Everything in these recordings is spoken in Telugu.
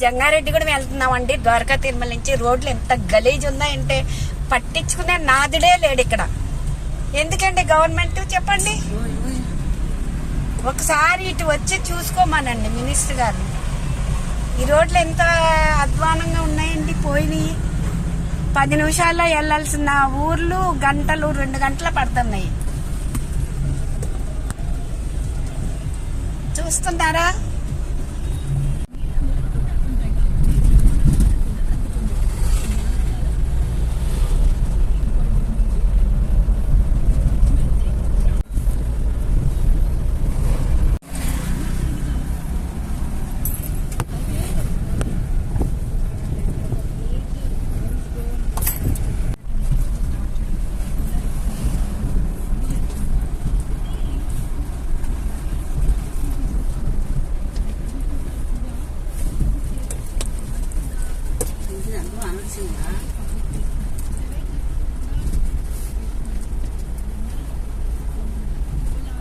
జంగారెడ్డి కూడా వెళ్తున్నామండి. ద్వారకా తిరుమల నుంచి రోడ్లు ఎంత గలీజ్ ఉన్నాయంటే పట్టించుకునే నాదుడే లేడు ఇక్కడ. ఎందుకండి గవర్నమెంట్ చెప్పండి, ఒకసారి ఇటు వచ్చి చూసుకోమానండి మినిస్టర్ గారు. ఈ రోడ్లు ఎంత అధ్వానంగా ఉన్నాయండి. పోయినాయి 10 నిమిషాల్లో వెళ్లాల్సిన ఊర్లు గంటలు 2 గంటలు పడుతున్నాయి. చూస్తున్నారా?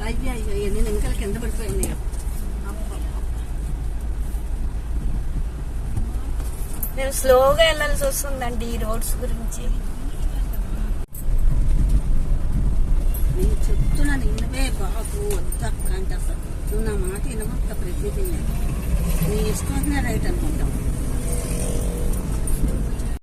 అయ్యో నేను ఇంకా కింద పడిపోయింది. నేను స్లోగా వెళ్ళాల్సి వస్తుందండి ఈ రోడ్స్ గురించి. నేను చెప్తున్నాను ఇన్నవే బాబు, వద్దక్కంటే అసలు నువ్వు నా మాట వినమక్క. ప్రతిదీ నీ ఇష్టం రైట్ అనుకుంటాం.